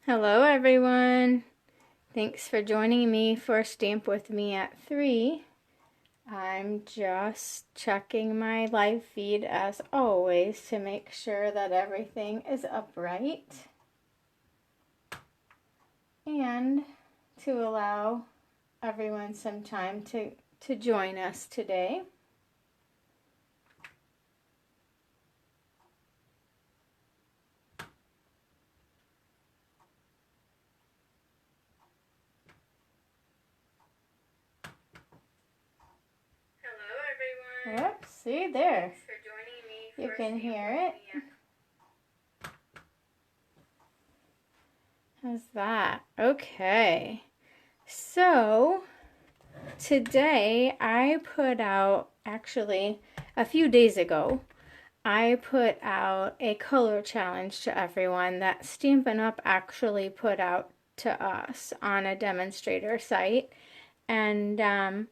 Hello everyone. Thanks for joining me for Stamp With Me at 3. I'm just checking my live feed as always to make sure that everything is upright and to allow everyone some time to join us today. Yep, see there. You can hear it. How's that? Okay. So, today I put out, actually a few days ago, I put out a color challenge to everyone that Stampin' Up! Actually put out to us on a demonstrator site. And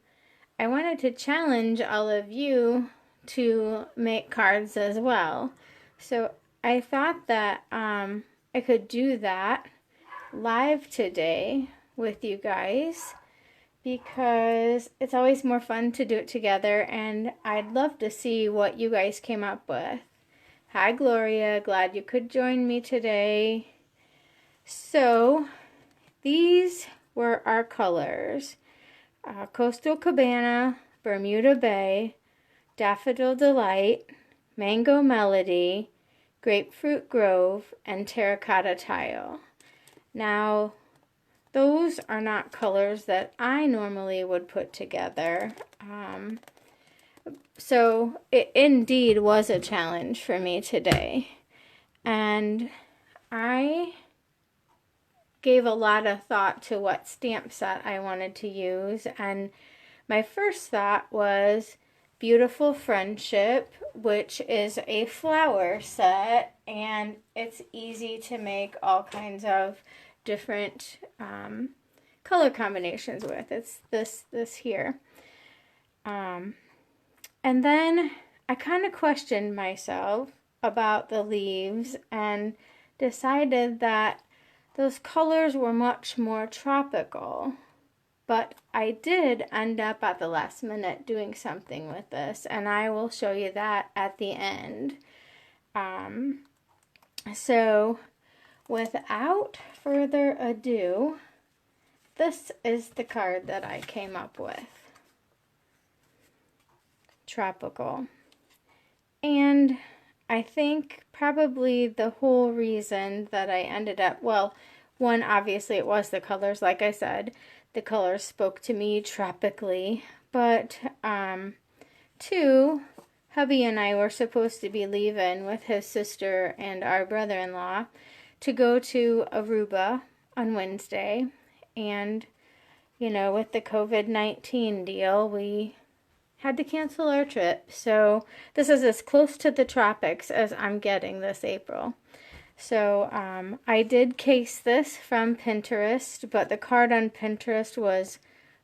I wanted to challenge all of you to make cards as well. So I thought that I could do that live today with you guys because it's always more fun to do it together, and I'd love to see what you guys came up with. Hi Gloria, glad you could join me today. So these were our colors. Coastal Cabana, Bermuda Bay, Daffodil Delight, Mango Melody, Grapefruit Grove, and Terracotta Tile. Now, those are not colors that I normally would put together. So it indeed was a challenge for me today. And I gave a lot of thought to what stamp set I wanted to use, and my first thought was Beautiful Friendship, which is a flower set, and it's easy to make all kinds of different color combinations with. It's this here. And then I kind of questioned myself about the leaves and decided that those colors were much more tropical, but I did end up at the last minute doing something with this, and I will show you that at the end. So without further ado, this is the card that I came up with. Tropical. And I think probably the whole reason that I ended up, well, one, obviously it was the colors, like I said. The colors spoke to me tropically. But, two, hubby and I were supposed to be leaving with his sister and our brother-in-law to go to Aruba on Wednesday. And, you know, with the COVID-19 deal, we had to cancel our trip. So this is as close to the tropics as I'm getting this April. So I did case this from Pinterest, but the card on Pinterest was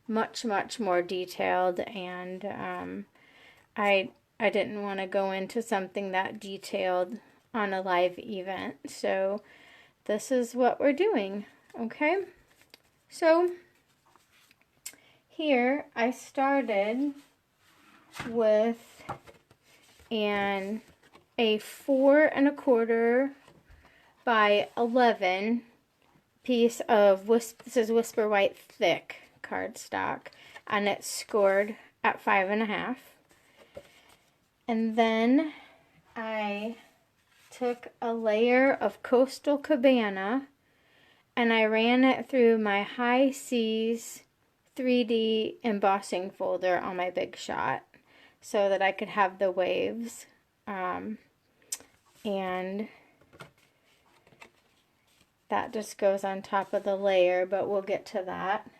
much more detailed, and I didn't want to go into something that detailed on a live event. So this is what we're doing. Okay, so here I started with a 4 1/4 by 11 piece of this is Whisper White thick cardstock, and it's scored at 5 1/2. And then I took a layer of Coastal Cabana and I ran it through my High Seas 3D embossing folder on my Big Shot, so that I could have the waves, and that just goes on top of the layer, but we'll get to that.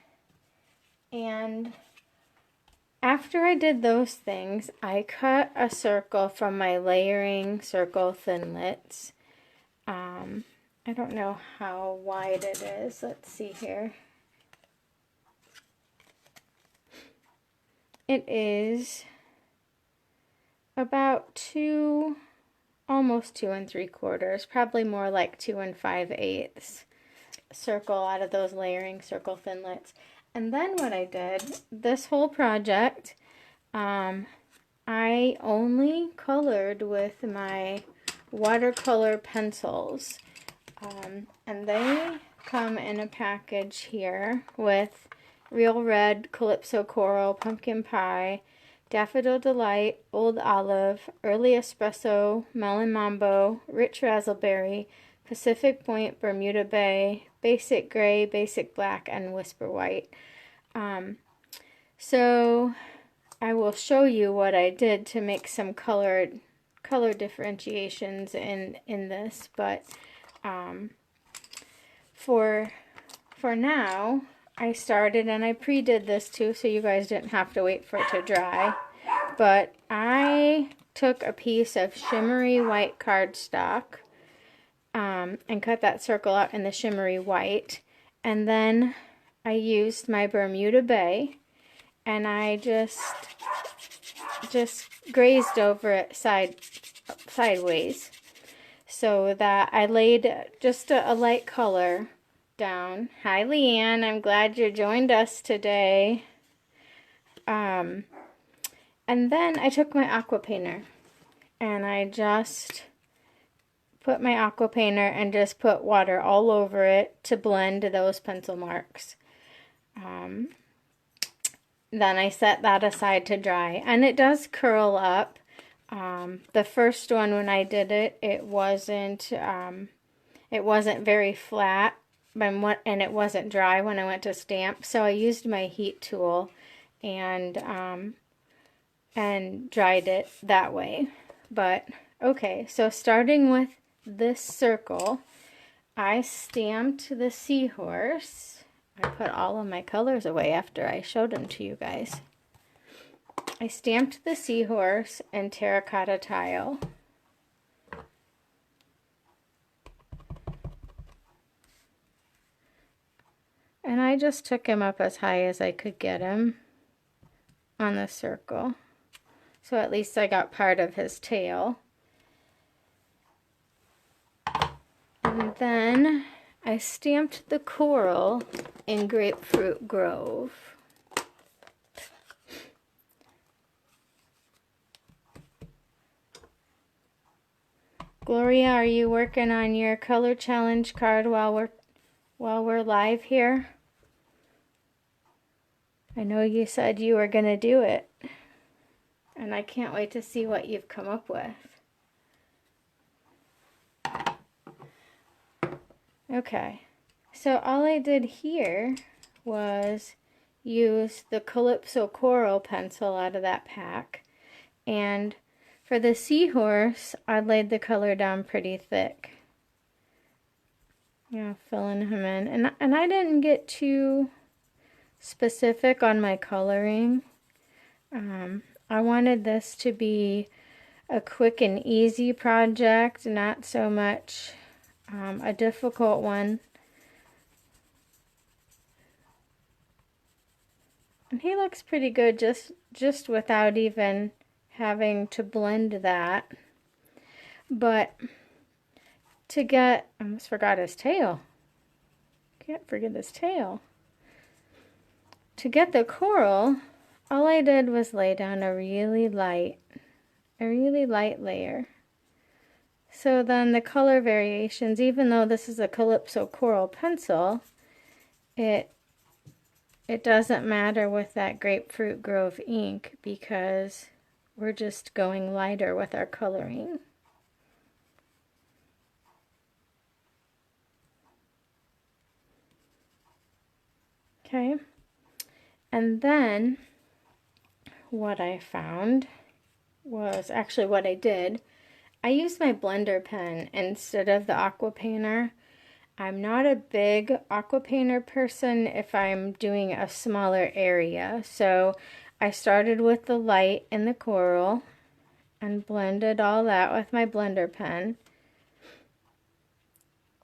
And after I did those things, I cut a circle from my layering circle Thinlits. I don't know how wide it is. Let's see here. It is about almost 2 3/4, probably more like 2 5/8. circle out of those layering circle Thinlits. And then what I did, this whole project, I only colored with my watercolor pencils. And they come in a package here with Real Red, Calypso Coral, Pumpkin Pie, Daffodil Delight, Old Olive, Early Espresso, Melon Mambo, Rich Razzleberry, Pacific Point, Bermuda Bay, Basic Gray, Basic Black, and Whisper White. So I will show you what I did to make some color differentiations in this, but for now, I started, and I pre-did this too, so you guys didn't have to wait for it to dry. But I took a piece of shimmery white cardstock and cut that circle out in the shimmery white. And then I used my Bermuda Bay, and I just grazed over it sideways, so that I laid just a light color down. Hi, Leanne. I'm glad you joined us today. And then I took my aqua painter, and I just put my aqua painter and just put water all over it to blend those pencil marks. Then I set that aside to dry, and it does curl up. The first one, when I did it, it wasn't very flat, and it wasn't dry when I went to stamp. So I used my heat tool and dried it that way. But okay, so starting with this circle, I stamped the seahorse. I put all of my colors away after I showed them to you guys. I stamped the seahorse in terracotta tile. And I just took him up as high as I could get him on the circle. So at least I got part of his tail. And then I stamped the coral in Grapefruit Grove. Gloria, are you working on your color challenge card while we're live here? I know you said you were going to do it, and I can't wait to see what you've come up with. Okay, so all I did here was use the Calypso Coral pencil out of that pack, and for the seahorse, I laid the color down pretty thick. Yeah, filling him in, and I didn't get too specific on my coloring. I wanted this to be a quick and easy project, not so much a difficult one. And he looks pretty good just without even having to blend that. But to get, I almost forgot his tail. Can't forget his tail. To get the coral, all I did was lay down a really light layer. So then the color variations, even though this is a Calypso Coral pencil, it doesn't matter with that Grapefruit Grove ink, because we're just going lighter with our coloring. Okay, and then what I found was, actually what I did, I used my blender pen instead of the aqua painter. I'm not a big aqua painter person if I'm doing a smaller area, so I started with the light in the coral and blended all that with my blender pen.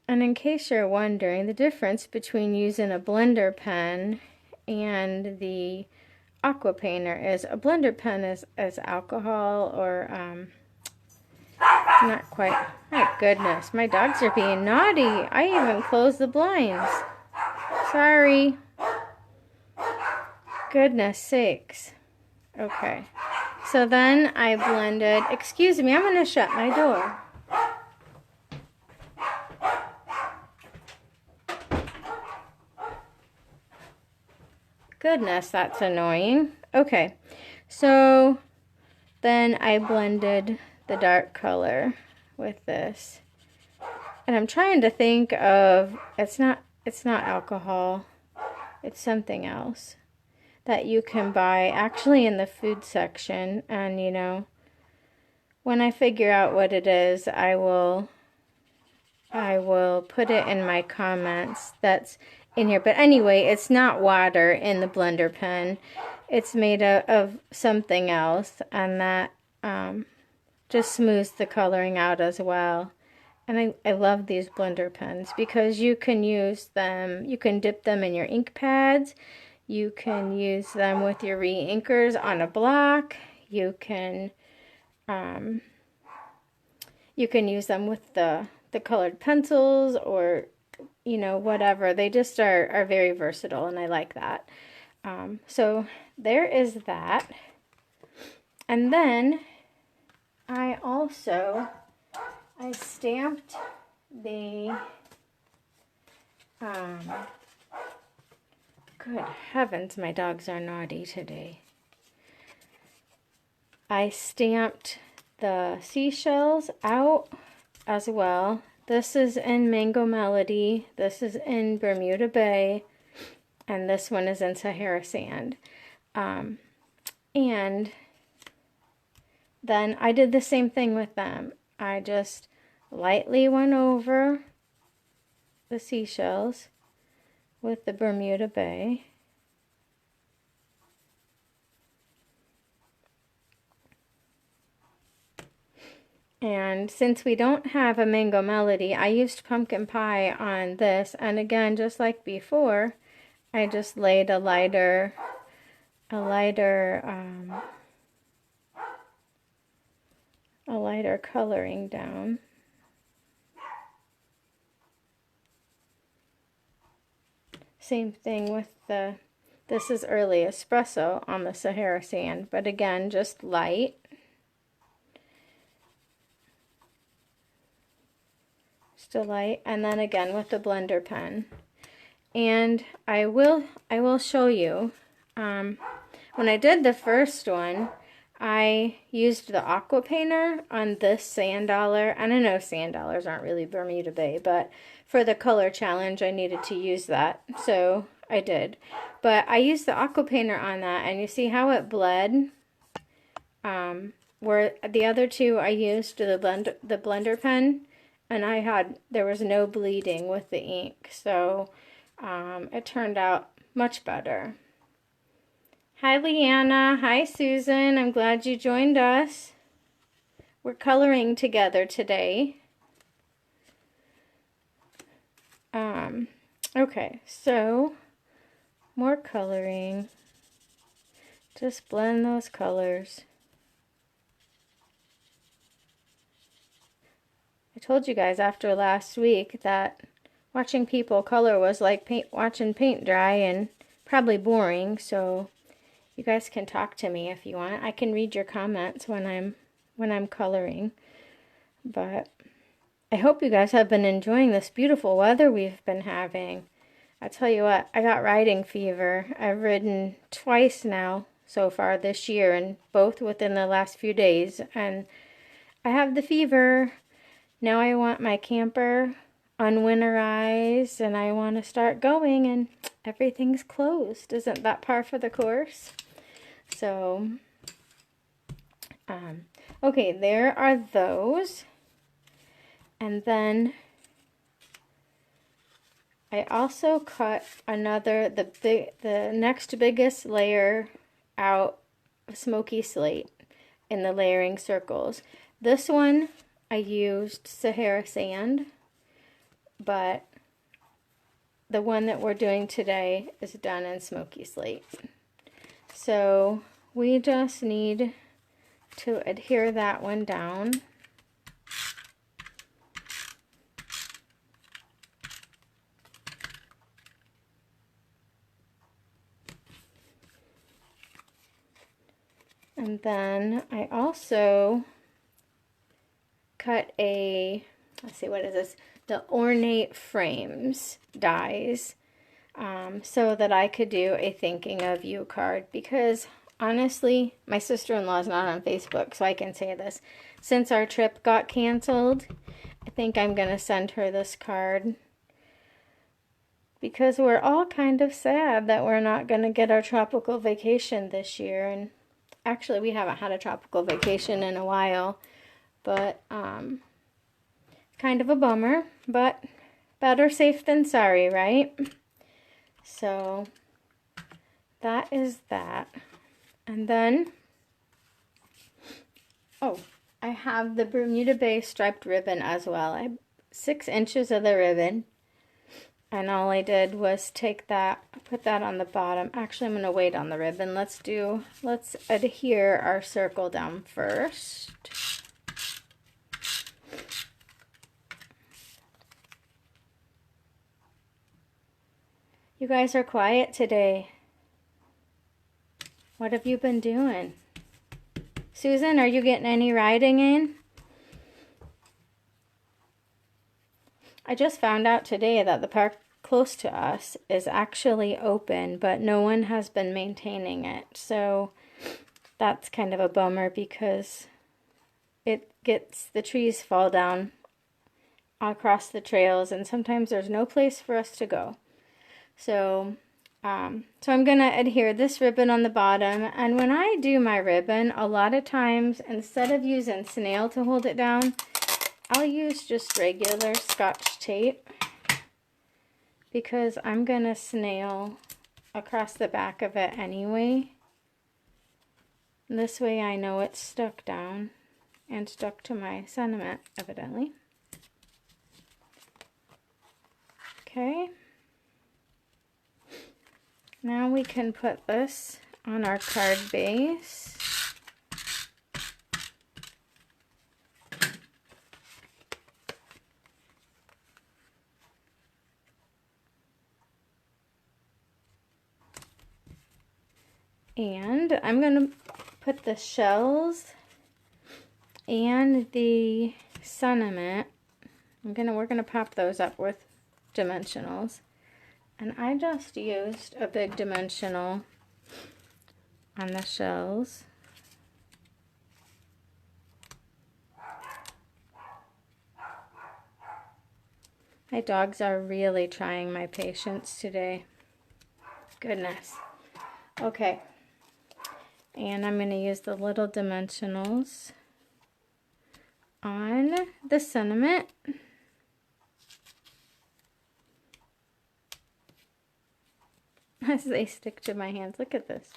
And in case you're wondering, the difference between using a blender pen and the aqua painter is a blender pen is alcohol, or not quite. My goodness, my dogs are being naughty. I even closed the blinds. Sorry. Goodness sakes. Okay. So then I blended, excuse me, I'm going to shut my door. Goodness, that's annoying. Okay. So then I blended the dark color with this. And I'm trying to think of, it's not alcohol. It's something else that you can buy actually in the food section. And you know, when I figure out what it is, I will put it in my comments that's in here. But anyway, it's not water in the blender pen. It's made of something else, and that just smooths the coloring out as well. And I love these blender pens because you can use them, you can dip them in your ink pads, you can use them with your re-inkers on a block, you can use them with the colored pencils, or you know, whatever. They just are very versatile, and I like that. So there is that. And then I stamped the, good heavens, my dogs are naughty today. I stamped the seashells out as well. This is in Mango Melody, this is in Bermuda Bay, and this one is in Sahara Sand. And then I did the same thing with them. I just lightly went over the seashells with the Bermuda Bay. And since we don't have a Mango Melody, I used pumpkin pie on this. And again, just like before, I just laid a lighter coloring down. Same thing with this is early espresso on the Sahara Sand, but again, just light. Just a light, and then again with the blender pen. And I will show you, when I did the first one, I used the aqua painter on this sand dollar, and I know sand dollars aren't really Bermuda Bay, but for the color challenge I needed to use that, so I did. But I used the aqua painter on that, and you see how it bled? Where the other two I used the blender pen, and there was no bleeding with the ink, so it turned out much better. Hi Leanna, hi Susan, I'm glad you joined us. We're coloring together today. Okay, so more coloring. Just blend those colors. I told you guys after last week that watching people color was like watching paint dry and probably boring, so you guys can talk to me if you want. I can read your comments when I'm coloring. But I hope you guys have been enjoying this beautiful weather we've been having. I tell you what, I got riding fever. I've ridden twice now so far this year, and both within the last few days, and I have the fever. Now I want my camper unwinterized, and I want to start going, and everything's closed. Isn't that par for the course? So, okay, there are those. And then I also cut the next biggest layer out of Smoky Slate in the layering circles. This one I used Sahara Sand, but the one that we're doing today is done in Smoky Slate. So we just need to adhere that one down. And then I also cut let's see, what is this? The Ornate Frames dies, so that I could do a thinking of you card, because honestly, my sister-in-law is not on Facebook, so I can say this. Since our trip got canceled, I think I'm going to send her this card, because we're all kind of sad that we're not going to get our tropical vacation this year. And actually, we haven't had a tropical vacation in a while, but kind of a bummer, but better safe than sorry, right? So that is that. And then, oh, I have the Bermuda Bay striped ribbon as well. I have 6 inches of the ribbon. And all I did was take that, put that on the bottom. Actually, I'm going to wait on the ribbon. Let's adhere our circle down first. You guys are quiet today. What have you been doing? Susan, are you getting any riding in? I just found out today that the park close to us is actually open, but no one has been maintaining it. So that's kind of a bummer, because the trees fall down across the trails, and sometimes there's no place for us to go. So I'm going to adhere this ribbon on the bottom. And when I do my ribbon, a lot of times, instead of using snail to hold it down, I'll use just regular Scotch tape, because I'm going to snail across the back of it anyway. This way I know it's stuck down and stuck to my sentiment, evidently. Okay. Now we can put this on our card base. And I'm going to put the shells and the sentiment. We're going to pop those up with dimensionals. And I just used a big dimensional on the shells. My dogs are really trying my patience today. Goodness. Okay. And I'm going to use the little dimensionals on the sentiment. As they stick to my hands. Look at this.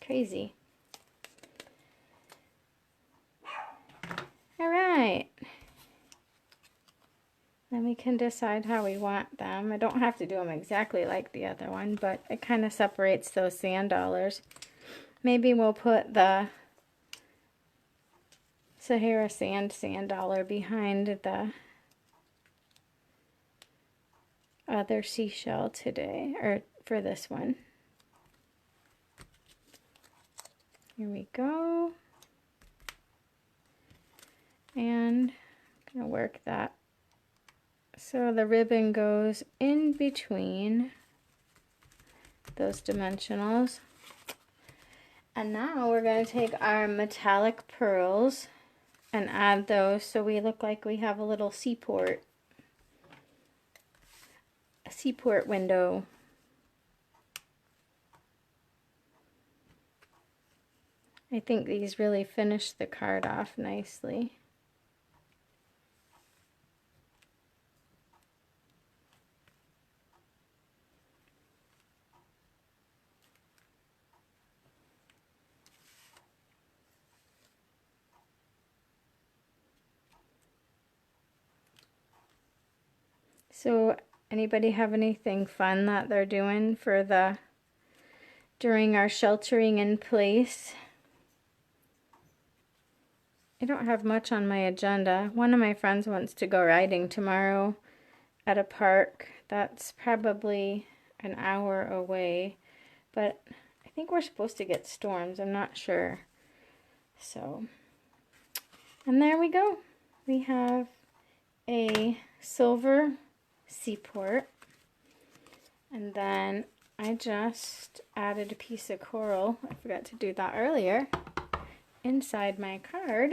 Crazy. All right. Then we can decide how we want them. I don't have to do them exactly like the other one, but it kind of separates those sand dollars. Maybe we'll put the Sahara sand dollar behind the other seashell today, or for this one. Here we go. And I'm going to work that so the ribbon goes in between those dimensionals. And now we're going to take our metallic pearls and add those so we look like we have a little seaport window. I think these really finish the card off nicely. So anybody have anything fun that they're doing for during our sheltering in place? I don't have much on my agenda. One of my friends wants to go riding tomorrow at a park that's probably an hour away, but I think we're supposed to get storms. I'm not sure. So, and there we go. We have a silver seaport. And then I just added a piece of coral. I forgot to do that earlier. Inside my card.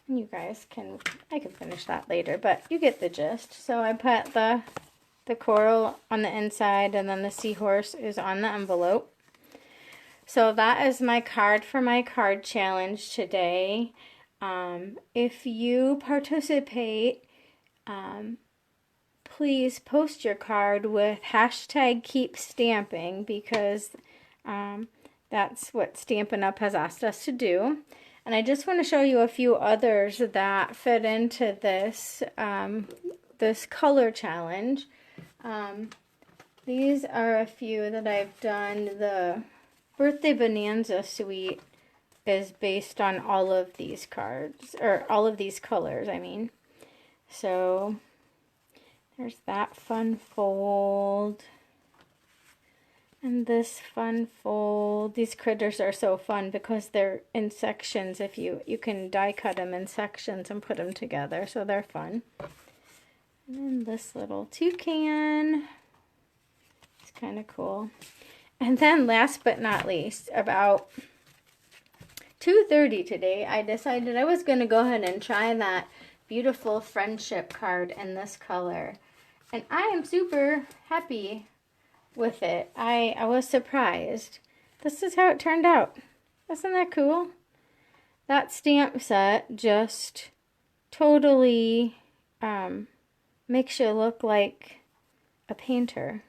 You guys can, I can finish that later, but you get the gist. So I put the coral on the inside, and then the seahorse is on the envelope. So that is my card for my card challenge today. If you participate, please post your card with hashtag keep stamping, because that's what Stampin' Up! Has asked us to do. And I just want to show you a few others that fit into this, this color challenge. These are a few that I've done. The Birthday Bonanza Suite is based on all of these cards, or all of these colors, I mean. So there's that fun fold. And this fun fold. These critters are so fun because they're in sections. If you can die cut them in sections and put them together, so they're fun. And then this little toucan. It's kind of cool. And then last but not least, about 2:30 today, I decided I was going to go ahead and try that beautiful friendship card in this color. And I am super happy with it. I was surprised. This is how it turned out. Isn't that cool? That stamp set just totally makes you look like a painter.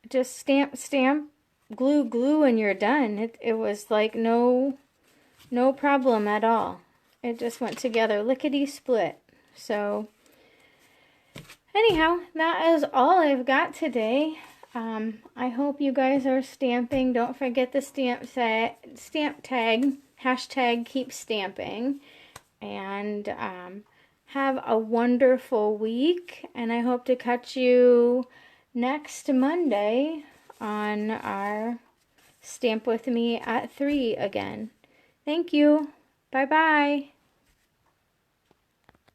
Just stamp, glue, and you're done. It was like no problem at all. It just went together lickety split. So anyhow, that is all I've got today. I hope you guys are stamping. Don't forget the stamp tag, hashtag keep stamping. And have a wonderful week. And I hope to catch you next Monday on our Stamp With Me at 3 again. Thank you. Bye-bye.